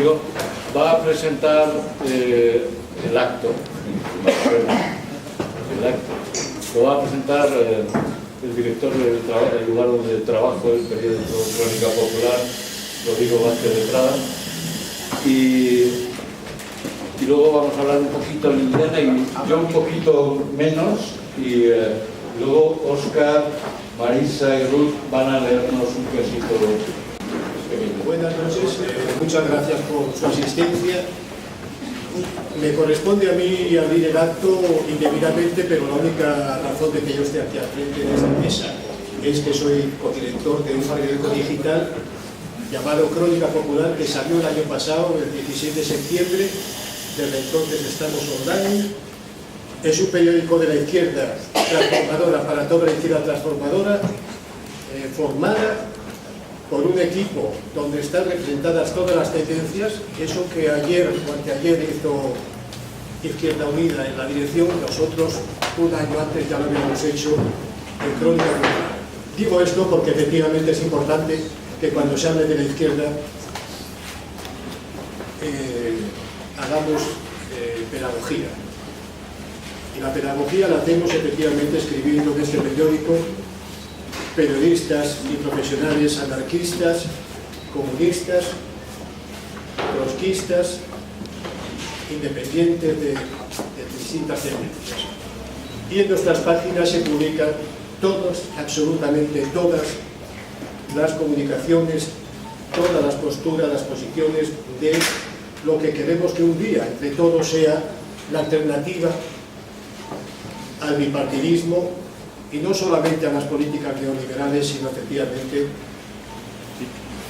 Rodrigo, va a presentar el acto. Lo va a presentar el director del lugar donde trabajo, el periódico Crónica Popular, Rodrigo Vázquez de Prada. Y luego vamos a hablar un poquito Liliana y yo un poquito menos, y luego Óscar, Marisa y Ruth van a leernos un pedacito pequeño. Buenas noches, muchas gracias por su asistencia. Me corresponde a mí abrir el acto indebidamente, pero la única razón de que yo esté aquí al frente de esta mesa es que soy codirector de un periódico digital llamado Crónica Popular, que salió el año pasado, el 16 de septiembre. Desde entonces estamos online. Es un periódico de la izquierda transformadora, para toda la izquierda transformadora, formada por un equipo donde están representadas todas las tendencias. Eso que ayer o anteayer hizo Izquierda Unida en la dirección, nosotros un año antes ya lo habíamos hecho en Crónica Popular. Digo esto porque efectivamente es importante que cuando se hable de la izquierda hagamos pedagogía. Y la pedagogía la hacemos efectivamente escribiendo en este periódico periodistas y profesionales anarquistas, comunistas, trotskistas, independientes de distintas tendencias. Y en nuestras páginas se publican todas, absolutamente todas, las comunicaciones, todas las posturas, las posiciones de lo que queremos que un día entre todos sea la alternativa al bipartidismo, y no solamente a las políticas neoliberales, sino efectivamente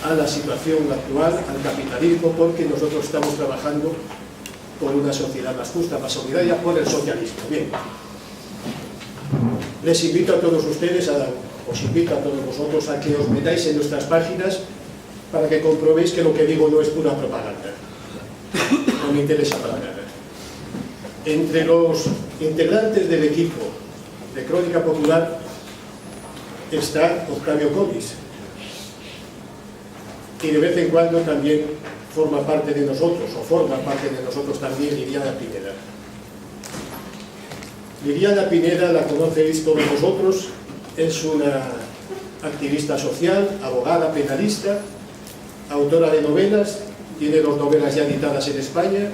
a la situación actual, al capitalismo, porque nosotros estamos trabajando por una sociedad más justa, más solidaria, por el socialismo. Bien, les invito a todos ustedes, os invito a todos vosotros a que os metáis en nuestras páginas para que comprobéis que lo que digo no es pura propaganda, no me interesa para nada. Entre los integrantes del equipo de Crónica Popular está Octavio Colis, y de vez en cuando también forma parte de nosotros también Liliana Pineda. Liliana Pineda la conocéis todos vosotros, es una activista social, abogada, penalista, autora de novelas, tiene 2 novelas ya editadas en España,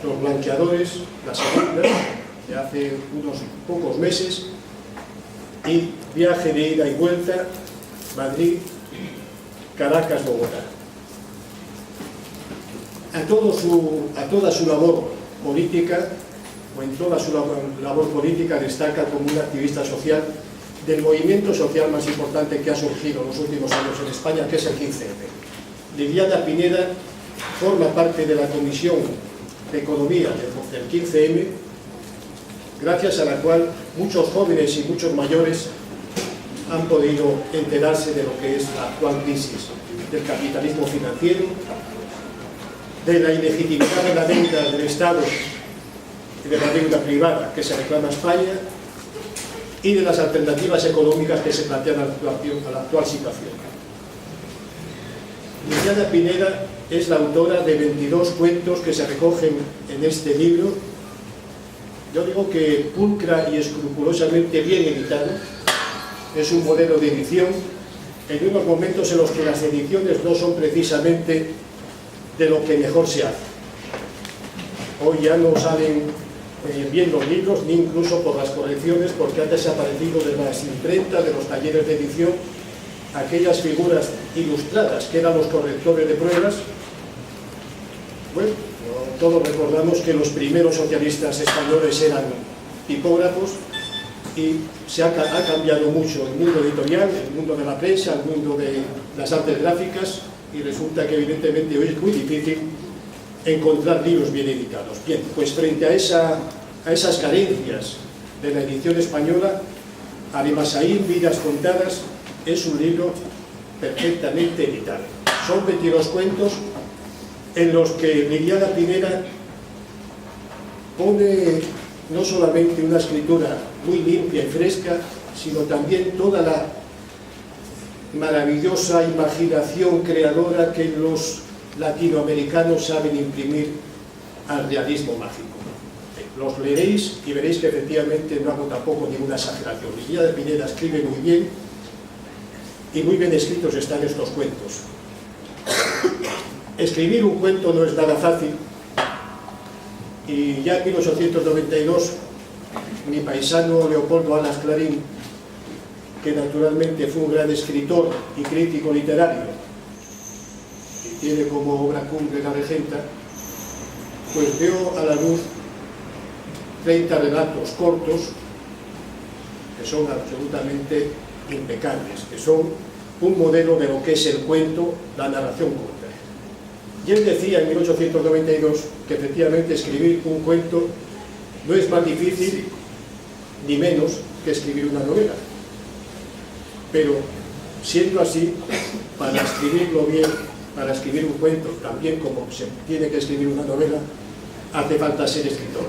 Los Blanqueadores, la segunda, de hace unos pocos meses, y Viaje de ida y vuelta, Madrid, Caracas, Bogotá. A toda su labor política, o en toda su labor política, destaca como una activista social del movimiento social más importante que ha surgido en los últimos años en España, que es el 15M. Liliana Pineda forma parte de la Comisión de Economía del 15M, gracias a la cual muchos jóvenes y muchos mayores han podido enterarse de lo que es la actual crisis del capitalismo financiero, de la ilegitimidad de la deuda del Estado y de la deuda privada que se reclama a España, y de las alternativas económicas que se plantean a la actual situación. Liliana Pineda es la autora de 22 cuentos que se recogen en este libro. Yo digo que pulcra y escrupulosamente bien editado. Es un modelo de edición en unos momentos en los que las ediciones no son precisamente de lo que mejor se hace. Hoy ya no salen bien los libros, ni incluso por las correcciones, porque han desaparecido de las imprentas, de los talleres de edición, aquellas figuras ilustradas que eran los correctores de pruebas. Bueno, todos recordamos que los primeros socialistas españoles eran tipógrafos, y se ha cambiado mucho el mundo editorial, el mundo de la prensa, el mundo de las artes gráficas, y resulta que evidentemente hoy es muy difícil encontrar libros bien editados. Bien, pues frente a esas carencias de la edición española, Arimasaín, Vidas contadas, es un libro perfectamente editado. Son 22 cuentos en los que Liliana Pineda pone no solamente una escritura muy limpia y fresca, sino también toda la maravillosa imaginación creadora que los latinoamericanos saben imprimir al realismo mágico. Los leeréis y veréis que efectivamente no hago tampoco ninguna exageración. Lidia de Pineda escribe muy bien y muy bien escritos están estos cuentos. Escribir un cuento no es nada fácil y ya en 1892 mi paisano Leopoldo Alas Clarín, que naturalmente fue un gran escritor y crítico literario y tiene como obra cumbre La Regenta, pues dio a la luz 30 relatos cortos que son absolutamente impecables, que son un modelo de lo que es el cuento, la narración corta. Y él decía en 1892 que efectivamente escribir un cuento no es más difícil ni menos que escribir una novela. Pero, siendo así, para escribirlo bien, para escribir un cuento, también como se tiene que escribir una novela, hace falta ser escritor.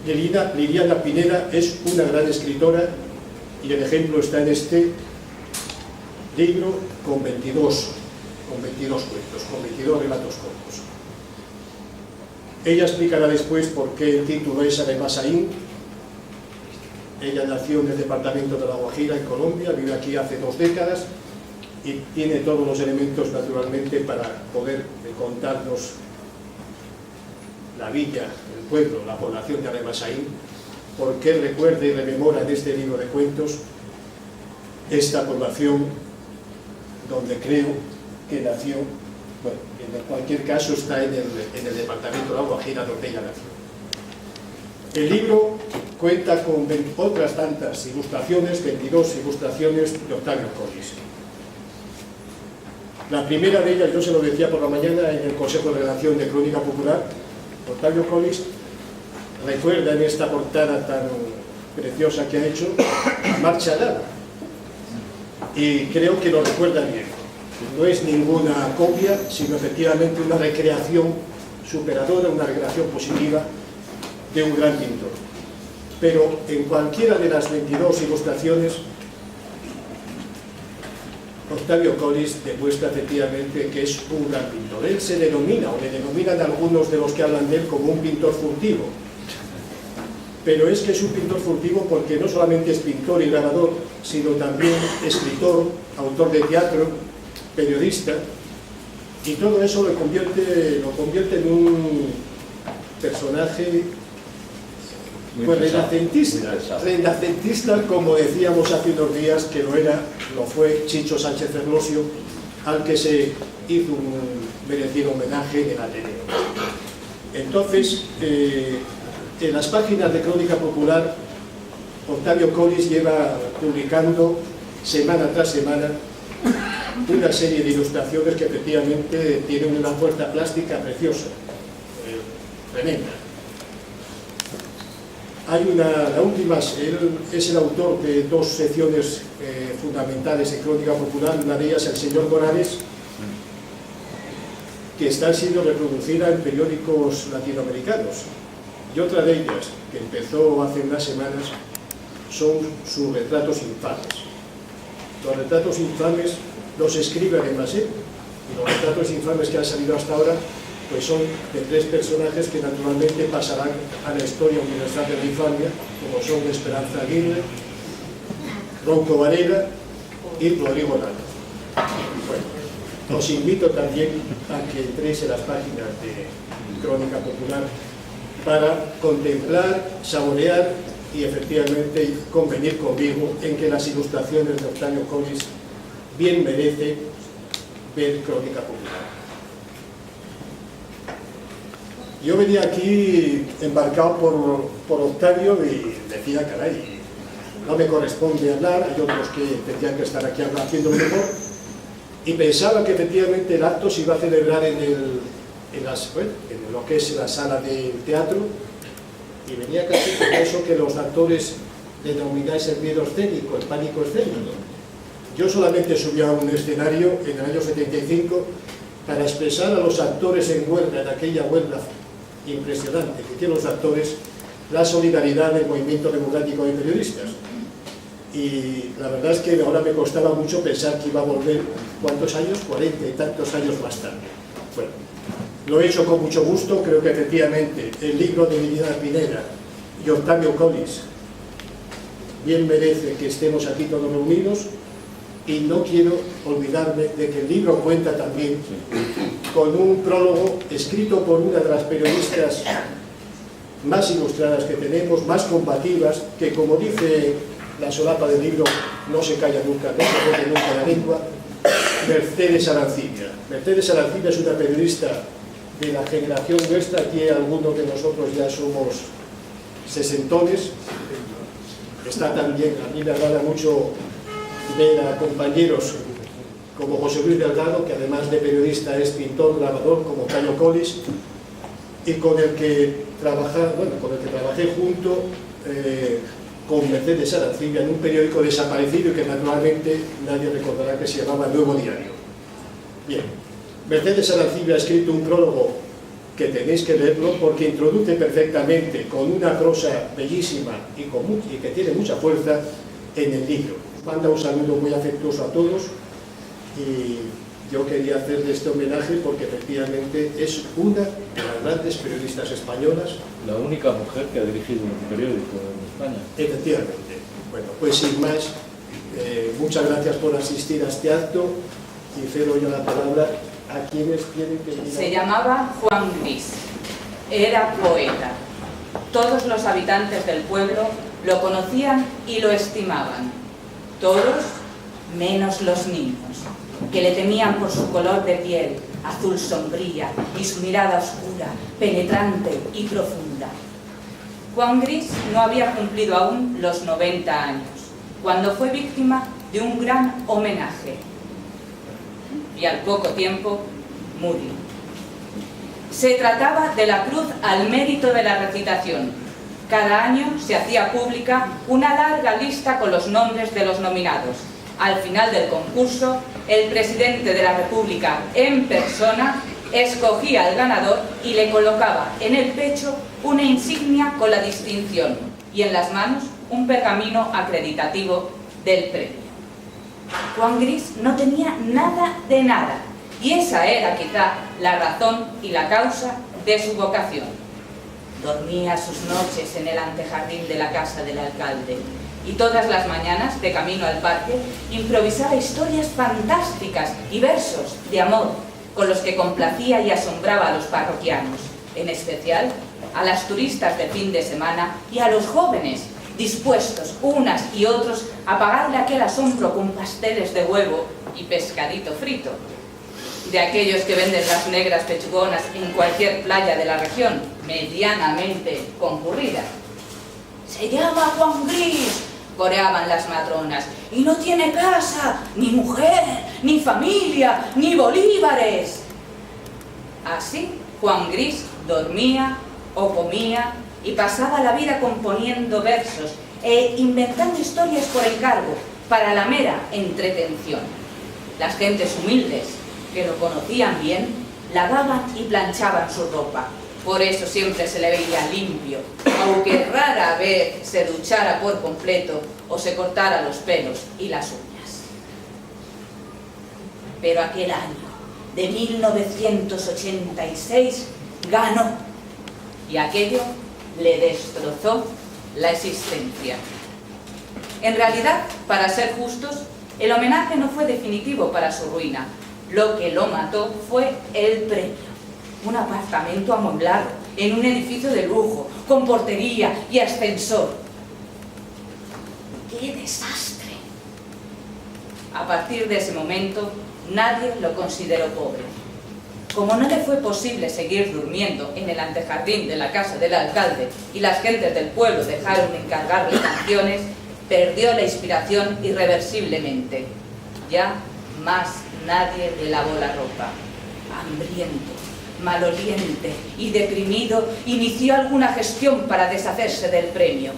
Liliana Pineda es una gran escritora y el ejemplo está en este libro con 22 cuentos, con 22 relatos cortos. Ella explicará después por qué el título es además Aín. Ella nació en el departamento de La Guajira, en Colombia, vive aquí hace 2 décadas y tiene todos los elementos naturalmente para poder contarnos la villa, el pueblo, la población de Aremasaín, porque recuerda y rememora en este libro de cuentos esta población donde creo que nació, bueno, en cualquier caso está en el departamento de La Guajira donde ella nació. El libro cuenta con otras tantas ilustraciones, 22 ilustraciones de Octavio Collis. La primera de ellas, yo se lo decía por la mañana en el Consejo de Redacción de Crónica Popular, Octavio Collis recuerda en esta portada tan preciosa que ha hecho a Marcha Dada. Y creo que lo recuerda bien. No es ninguna copia, sino efectivamente una recreación superadora, una recreación positiva de un gran pintor. Pero en cualquiera de las 22 ilustraciones, Octavio Collis demuestra efectivamente que es un gran pintor. Él se denomina, o le denominan algunos de los que hablan de él, como un pintor furtivo. Pero es que es un pintor furtivo porque no solamente es pintor y grabador, sino también escritor, autor de teatro, periodista, y todo eso lo convierte en un personaje pues renacentista, como decíamos hace unos días que lo fue Chicho Sánchez Ferlosio, al que se hizo un merecido homenaje en el Ateneo. Entonces, en las páginas de Crónica Popular, Octavio Collis lleva publicando semana tras semana una serie de ilustraciones que efectivamente tienen una fuerza plástica preciosa, tremenda. La última, él es el autor de 2 secciones fundamentales en Crónica Popular, una de ellas El Señor Morales, que están siendo reproducidas en periódicos latinoamericanos, y otra de ellas, que empezó hace unas semanas, son sus retratos infames. Los retratos infames los escribe además él, y los retratos infames que han salido hasta ahora pues son de 3 personajes que naturalmente pasarán a la historia universal de la infamia, como son Esperanza Aguirre, Ronco Varela y Rodrigo Nano. Bueno, os invito también a que entréis en las páginas de Crónica Popular para contemplar, saborear y efectivamente convenir conmigo en que las ilustraciones de Octavio Collis bien merece ver Crónica Popular. Yo venía aquí embarcado por Octavio y decía, caray, no me corresponde hablar, hay otros que tendrían que estar aquí haciendo mejor, y pensaba que efectivamente el acto se iba a celebrar en lo que es la sala del teatro, y venía casi por eso que los actores denomináis el miedo escénico, el pánico escénico. Yo solamente subí a un escenario en el año 75 para expresar a los actores en huelga, en aquella huelga impresionante que tienen los actores, la solidaridad del movimiento democrático de periodistas. Y la verdad es que ahora me costaba mucho pensar que iba a volver, ¿cuántos años? 40 y tantos años más tarde. Bueno, lo he hecho con mucho gusto. Creo que efectivamente el libro de Liliana Pineda y Octavio Collis bien merece que estemos aquí todos reunidos, y no quiero olvidarme de que el libro cuenta también con un prólogo escrito por una de las periodistas más ilustradas que tenemos, más combativas, que, como dice la solapa del libro, no se calla nunca, no se rompe nunca la lengua, Mercedes Arancibia. Mercedes Arancibia es una periodista de la generación nuestra. Aquí algunos de nosotros ya somos sesentones. Está también, a mí me agrada mucho ver a compañeros como José Luis Delgado, que además de periodista es pintor, grabador, como Cayo Collis, y con el que trabajé junto con Mercedes Arancibia en un periódico desaparecido y que naturalmente nadie recordará, que se llamaba Nuevo Diario. Bien, Mercedes Arancibia ha escrito un prólogo que tenéis que leerlo, porque introduce perfectamente, con una prosa bellísima y que tiene mucha fuerza, en el libro. Manda un saludo muy afectuoso a todos, y yo quería hacerle este homenaje porque efectivamente es una de las grandes periodistas españolas. La única mujer que ha dirigido un periódico en España. Efectivamente. Bueno, pues sin más, muchas gracias por asistir a este acto, y cedo yo la palabra a quienes tienen que ir. Se llamaba Juan Gris, era poeta. Todos los habitantes del pueblo lo conocían y lo estimaban. Todos, menos los niños, que le temían por su color de piel, azul sombría, y su mirada oscura, penetrante y profunda. Juan Gris no había cumplido aún los 90 años, cuando fue víctima de un gran homenaje, y al poco tiempo murió. Se trataba de la Cruz al Mérito de la Recitación. Cada año se hacía pública una larga lista con los nombres de los nominados. Al final del concurso, el presidente de la República en persona escogía al ganador y le colocaba en el pecho una insignia con la distinción y en las manos un pergamino acreditativo del premio. Juan Gris no tenía nada de nada, y esa era quizá la razón y la causa de su vocación. Dormía sus noches en el antejardín de la casa del alcalde, y todas las mañanas, de camino al parque, improvisaba historias fantásticas y versos de amor, con los que complacía y asombraba a los parroquianos, en especial a las turistas de fin de semana y a los jóvenes, dispuestos unas y otros a pagarle aquel asombro con pasteles de huevo y pescadito frito, de aquellos que venden las negras pechugonas en cualquier playa de la región, medianamente concurrida. «Se llama Juan Gris», coreaban las matronas, «y no tiene casa, ni mujer, ni familia, ni bolívares». Así, Juan Gris dormía o comía y pasaba la vida componiendo versos e inventando historias por encargo, para la mera entretención. Las gentes humildes, que lo conocían bien, lavaban y planchaban su ropa. Por eso siempre se le veía limpio, aunque rara vez se duchara por completo o se cortara los pelos y las uñas. Pero aquel año de 1986 ganó, y aquello le destrozó la existencia. En realidad, para ser justos, el homenaje no fue definitivo para su ruina. Lo que lo mató fue el premio. Un apartamento amueblado, en un edificio de lujo, con portería y ascensor. ¡Qué desastre! A partir de ese momento, nadie lo consideró pobre. Como no le fue posible seguir durmiendo en el antejardín de la casa del alcalde y las gentes del pueblo dejaron de encargarle canciones, perdió la inspiración irreversiblemente. Ya más nadie le lavó la ropa. Hambriento, maloliente y deprimido, inició alguna gestión para deshacerse del premio,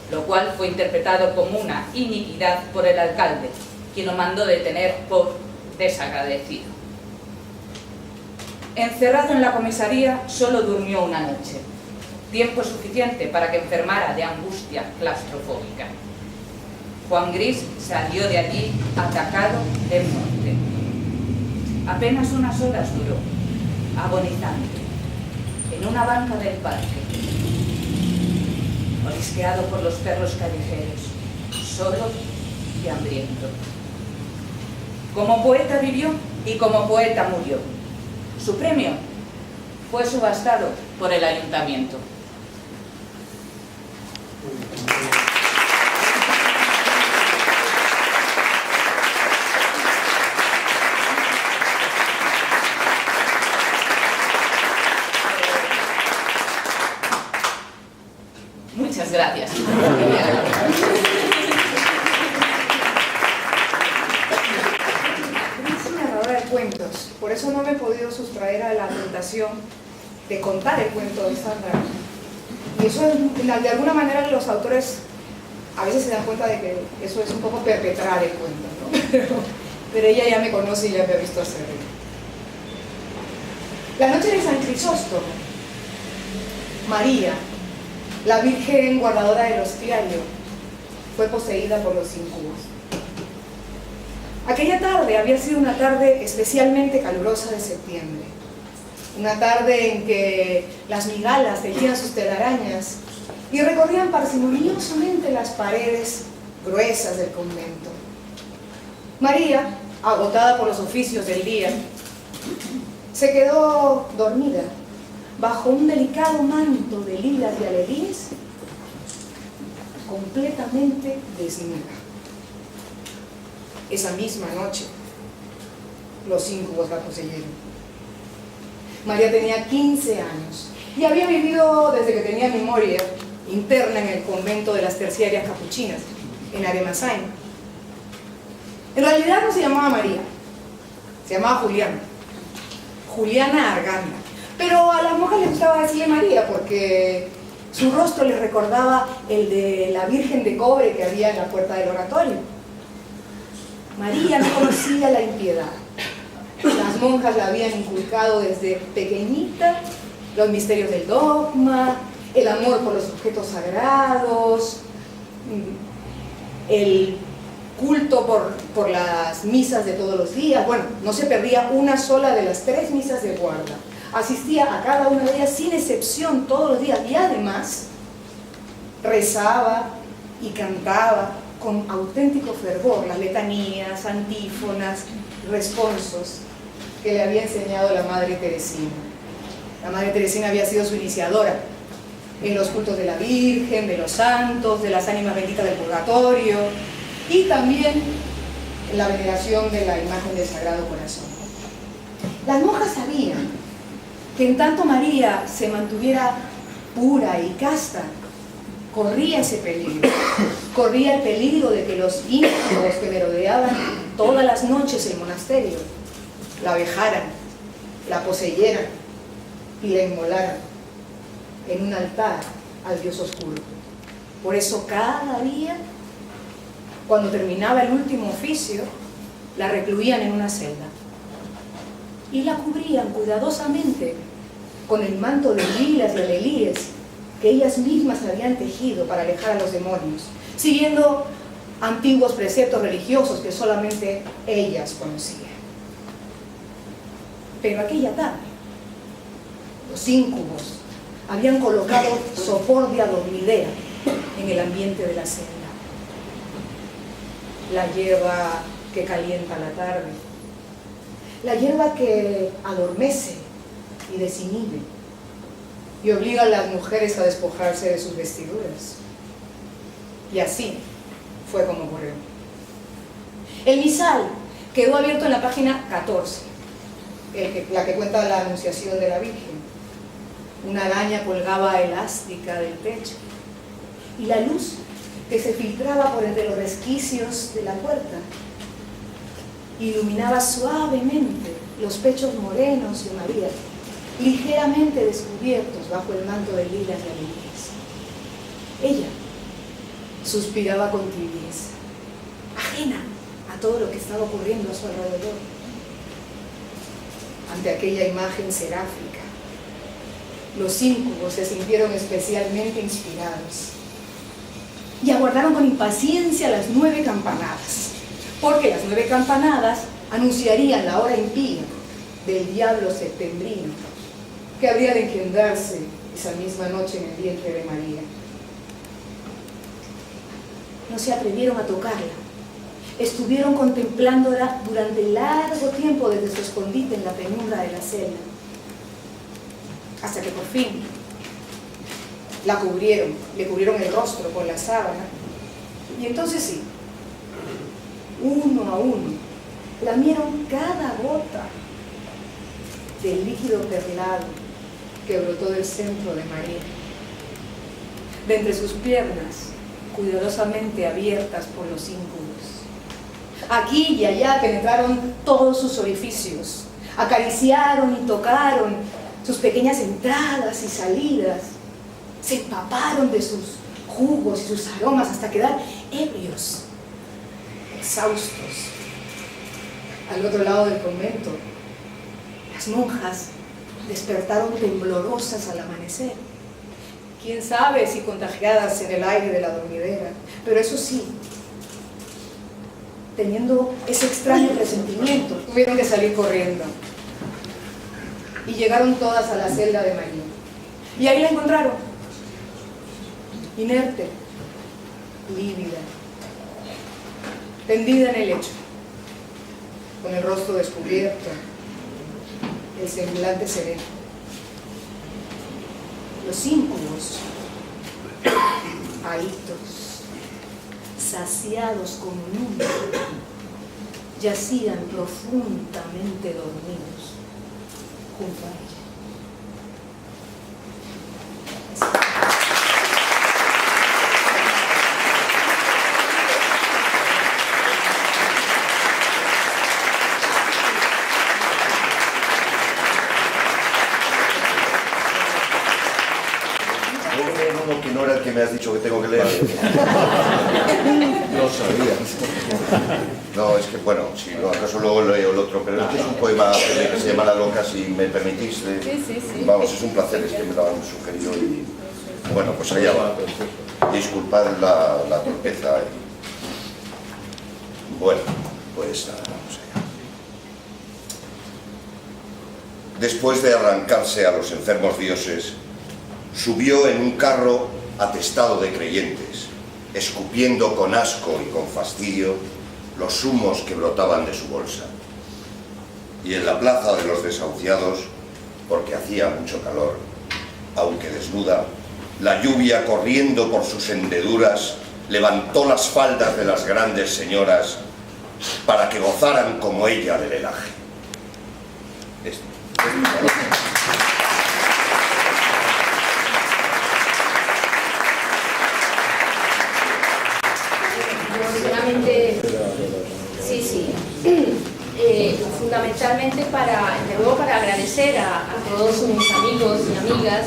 lo cual fue interpretado como una iniquidad por el alcalde, quien lo mandó detener por desagradecido. Encerrado en la comisaría, solo durmió una noche, tiempo suficiente para que enfermara de angustia claustrofóbica. Juan Gris salió de allí atacado de muerte. Apenas unas horas duró. agonizante, en una banca del parque, olisqueado por los perros callejeros, solo y hambriento. Como poeta vivió y como poeta murió. Su premio fue subastado por el ayuntamiento. Muchas gracias. Es una narradora de cuentos, por eso no me he podido sustraer a la tentación de contar el cuento de Sandra. Y eso, de alguna manera, los autores a veces se dan cuenta de que eso es un poco perpetrar el cuento, ¿no? Pero ella ya me conoce y ya me ha visto hacerlo. La noche de San Crisóstomo, María, la Virgen guardadora del hostiario, fue poseída por los incubos. Aquella tarde había sido una tarde especialmente calurosa de septiembre. Una tarde en que las migalas tejían sus telarañas y recorrían parsimoniosamente las paredes gruesas del convento. María, agotada por los oficios del día, se quedó dormida bajo un delicado manto de lilas y alelíes, completamente desnuda. Esa misma noche, los incubos la poseyeron. María tenía 15 años y había vivido desde que tenía memoria interna en el convento de las terciarias capuchinas, en Aremasain. En realidad no se llamaba María, se llamaba Juliana, Juliana Arganda. Pero a las monjas les gustaba decirle María porque su rostro les recordaba el de la Virgen de cobre que había en la puerta del oratorio. María no conocía la impiedad. Las monjas la habían inculcado desde pequeñita los misterios del dogma, el amor por los objetos sagrados, el culto por las misas de todos los días. Bueno, no se perdía una sola de las 3 misas de guarda. Asistía a cada una de ellas sin excepción todos los días y además rezaba y cantaba con auténtico fervor las letanías, antífonas, responsos que le había enseñado la Madre Teresina. La Madre Teresina había sido su iniciadora en los cultos de la Virgen, de los santos, de las ánimas benditas del purgatorio y también en la veneración de la imagen del Sagrado Corazón. Las monjas sabían que en tanto María se mantuviera pura y casta, corría ese peligro. Corría el peligro de que los incubos que merodeaban todas las noches el monasterio la vejaran, la poseyeran y la inmolaran en un altar al Dios oscuro. Por eso cada día, cuando terminaba el último oficio, la recluían en una celda y la cubrían cuidadosamente con el manto de lilas y alelíes que ellas mismas habían tejido para alejar a los demonios, siguiendo antiguos preceptos religiosos que solamente ellas conocían. Pero aquella tarde, los incubos habían colocado sopor de adormidera en el ambiente de la celda. La hierba que calienta la tarde, la hierba que adormece y desinhibe y obliga a las mujeres a despojarse de sus vestiduras. Y así fue como ocurrió. El misal quedó abierto en la página 14, la que cuenta la Anunciación de la Virgen. Una araña colgaba elástica del techo y la luz que se filtraba por entre los resquicios de la puerta iluminaba suavemente los pechos morenos de María, ligeramente descubiertos bajo el manto de lilas y alelíes. Ella suspiraba con tibieza, ajena a todo lo que estaba ocurriendo a su alrededor. Ante aquella imagen seráfica, los incubos se sintieron especialmente inspirados y aguardaron con impaciencia las 9 campanadas, porque las 9 campanadas anunciarían la hora impía del diablo septembrino, que habría de engendrarse esa misma noche en el vientre de María. No se atrevieron a tocarla. Estuvieron contemplándola durante largo tiempo desde su escondite en la penumbra de la celda, hasta que por fin la cubrieron, le cubrieron el rostro con la sábana, y entonces sí, uno a uno, lamieron cada gota del líquido perlado que brotó del centro de María. De entre sus piernas, cuidadosamente abiertas por los íncubos. Aquí y allá penetraron todos sus orificios, acariciaron y tocaron sus pequeñas entradas y salidas, se empaparon de sus jugos y sus aromas hasta quedar ebrios, exhaustos. Al otro lado del convento, las monjas despertaron temblorosas al amanecer. Quién sabe si contagiadas en el aire de la dormidera, pero eso sí, teniendo ese extraño presentimiento, tuvieron que salir corriendo. Y llegaron todas a la celda de María. Y ahí la encontraron, inerte, lívida, tendida en el lecho, con el rostro descubierto, el semblante sereno. Los íncubos, ahitos, saciados como nunca, yacían profundamente dormidos junto a ella. Uno que no era el que me has dicho que tengo que leer. Lo sabía. No, es que bueno, si lo acaso luego leo el otro, pero este es un poema que se llama La Loca, si me permitís. Sí. Vamos, es un placer, es que me lo han sugerido y bueno, pues allá va. Disculpad la torpeza. Bueno, pues nada, vamos allá. Después de arrancarse a los enfermos dioses, subió en un carro atestado de creyentes, escupiendo con asco y con fastidio los humos que brotaban de su bolsa. Y en la plaza de los desahuciados, porque hacía mucho calor, aunque desnuda, la lluvia corriendo por sus hendeduras levantó las faldas de las grandes señoras para que gozaran como ella del helaje. Fundamentalmente para agradecer a todos mis amigos y amigas,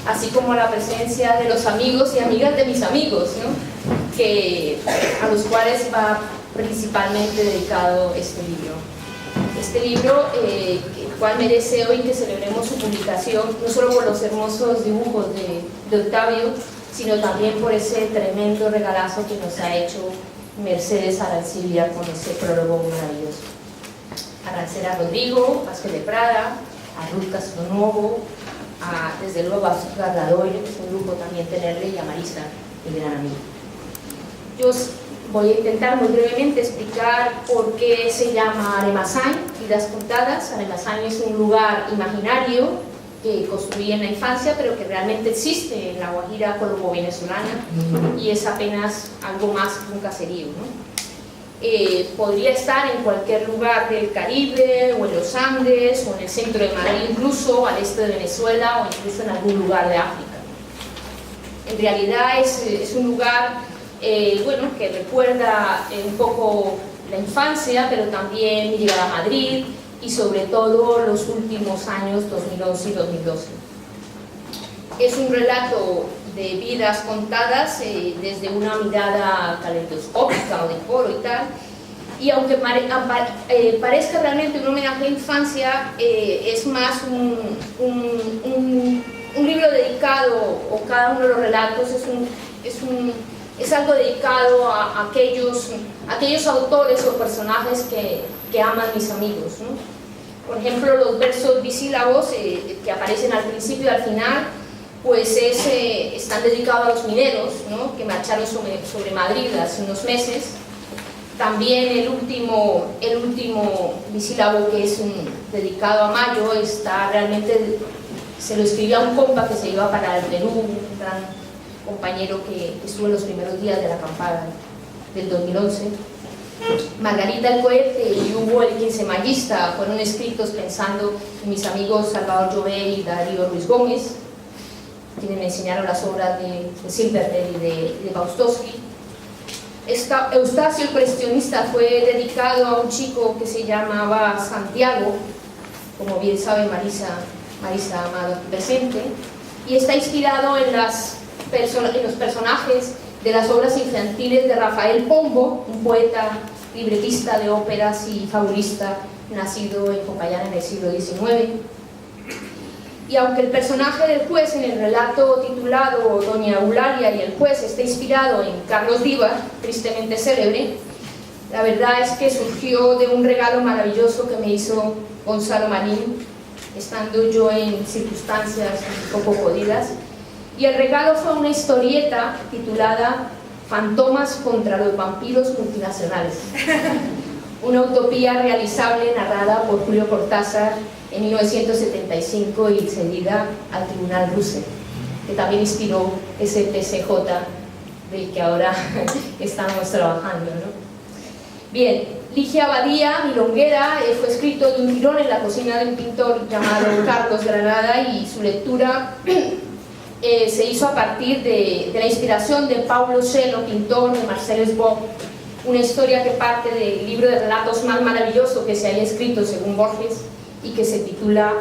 así como a la presencia de los amigos y amigas de mis amigos, ¿no? A los cuales va principalmente dedicado este libro. Este libro, el cual merece hoy que celebremos su publicación, no solo por los hermosos dibujos de Octavio, sino también por ese tremendo regalazo que nos ha hecho Mercedes Arancibia con ese prólogo maravilloso. Agradecer a Rodrigo Vázquez de Prada, a Ruth Castronovo, desde luego a Azúcar Ladoy, que es un lujo también tenerle, y a Marisa, mi gran amigo. Yo voy a intentar muy brevemente explicar por qué se llama Aremasain, Vidas Contadas. Aremasain es un lugar imaginario que construí en la infancia, pero que realmente existe en la Guajira colombo-venezolana y es apenas algo más que un caserío, ¿no? Podría estar en cualquier lugar del Caribe, o en los Andes, o en el centro de Madrid, incluso al este de Venezuela, o incluso en algún lugar de África. En realidad es un lugar bueno, que recuerda un poco la infancia, pero también mi llegada a Madrid y sobre todo los últimos años 2011 y 2012. Es un relato de vidas contadas desde una mirada caleidoscópica o de foro y tal, y aunque parezca realmente un homenaje a la infancia, es más un libro dedicado, o cada uno de los relatos es algo dedicado a aquellos autores o personajes que aman mis amigos, ¿no? Por ejemplo, los versos bisílabos que aparecen al principio y al final, pues están dedicados a los mineros, ¿no?, que marcharon sobre Madrid hace unos meses. También el último bisílabo, que es dedicado a Mayo, está realmente, se lo escribió a un compa que se iba para el Perú, un gran compañero que estuvo en los primeros días de la acampada del 2011. Margarita el Cohete y Hugo el Quincemayista fueron escritos pensando en mis amigos Salvador Llobé y Darío Ruiz Gómez, quienes me enseñaron las obras de Silverberg y de Baustowski. Eustacio el Cuestionista fue dedicado a un chico que se llamaba Santiago, como bien sabe Marisa Amado aquí presente, y está inspirado en los personajes de las obras infantiles de Rafael Pombo, un poeta, libretista de óperas y fabulista nacido en Popayán en el siglo XIX. Y aunque el personaje del juez en el relato titulado Doña Eulalia y el juez está inspirado en Carlos Vivar, tristemente célebre, la verdad es que surgió de un regalo maravilloso que me hizo Gonzalo Marín, estando yo en circunstancias un poco jodidas, y el regalo fue una historieta titulada Fantomas contra los vampiros multinacionales, una utopía realizable narrada por Julio Cortázar en 1975 y cedida al Tribunal Russell, que también inspiró ese TCJ del que ahora estamos trabajando, ¿no? Bien, Ligia Abadía Milonguera fue escrito de un tirón en la cocina de un pintor llamado Carlos Granada, y su lectura se hizo a partir de la inspiración de Paulo Coelho, pintor, de Marcel Esbós, una historia que parte del libro de relatos más maravilloso que se haya escrito según Borges y que se titula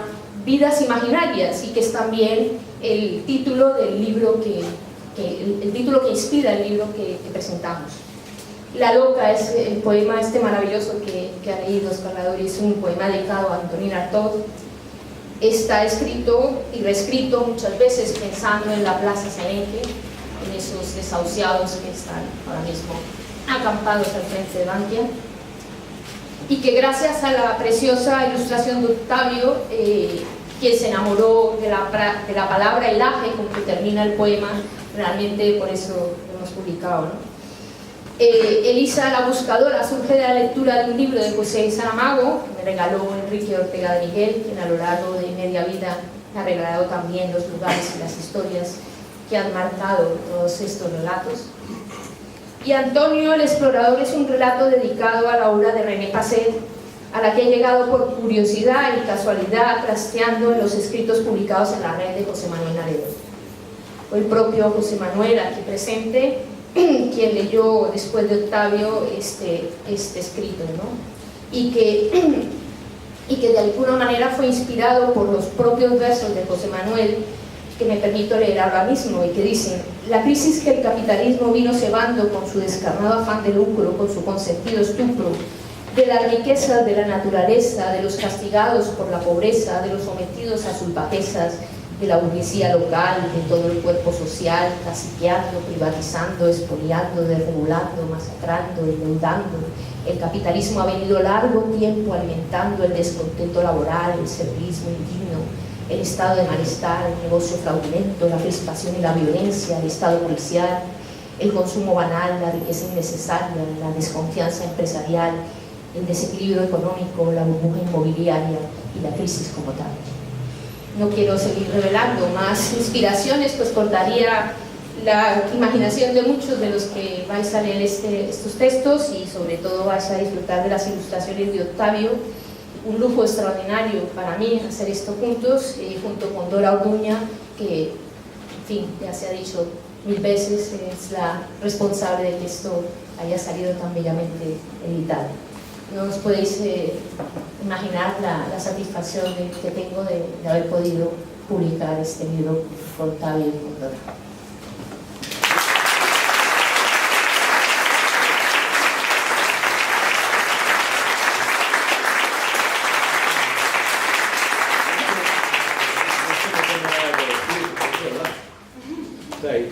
Vidas Imaginarias, y que es también el título del libro el título que inspira el libro que presentamos. La Loca es el poema maravilloso que ha leído Oscar Ladori, es un poema dedicado a Antonín Artaud. Está escrito y reescrito muchas veces pensando en la Plaza Salenque, en esos desahuciados que están ahora mismo acampados al frente de Bankia, y que gracias a la preciosa ilustración de Octavio, quien se enamoró de la palabra helaje con que termina el poema, realmente por eso lo hemos publicado, ¿no? Elisa la Buscadora surge de la lectura de un libro de José Saramago, que me regaló Enrique Ortega de Miguel, quien a lo largo de media vida me ha regalado también los lugares y las historias que han marcado todos estos relatos. Y Antonio el Explorador es un relato dedicado a la obra de René Passet, a la que he llegado por curiosidad y casualidad trasteando en los escritos publicados en la red de José Manuel Naredo. Fue el propio José Manuel aquí presente quien leyó después de Octavio este escrito, ¿no? y que de alguna manera fue inspirado por los propios versos de José Manuel, que me permito leer ahora mismo, y que dicen: la crisis que el capitalismo vino cebando con su descarnado afán de lucro, con su consentido estupro, de las riquezas de la naturaleza, de los castigados por la pobreza, de los sometidos a sus bajezas, de la burguesía local, de todo el cuerpo social, caciqueando, privatizando, expoliando, desregulando, masacrando, endeudando. El capitalismo ha venido largo tiempo alimentando el descontento laboral, el servilismo indigno, el estado de malestar, el negocio fraudulento, la crispación y la violencia, el estado policial, el consumo banal, la riqueza innecesaria, la desconfianza empresarial, el desequilibrio económico, la burbuja inmobiliaria y la crisis como tal. No quiero seguir revelando más inspiraciones, pues cortaría la imaginación de muchos de los que vais a leer estos textos, y sobre todo vais a disfrutar de las ilustraciones de Octavio. Un lujo extraordinario para mí hacer esto juntos, junto con Dora Orduña, que, en fin, ya se ha dicho 1000 veces, es la responsable de que esto haya salido tan bellamente editado. No os podéis imaginar la satisfacción que tengo de haber podido publicar este libro con Octavio y con Dora. Está ahí.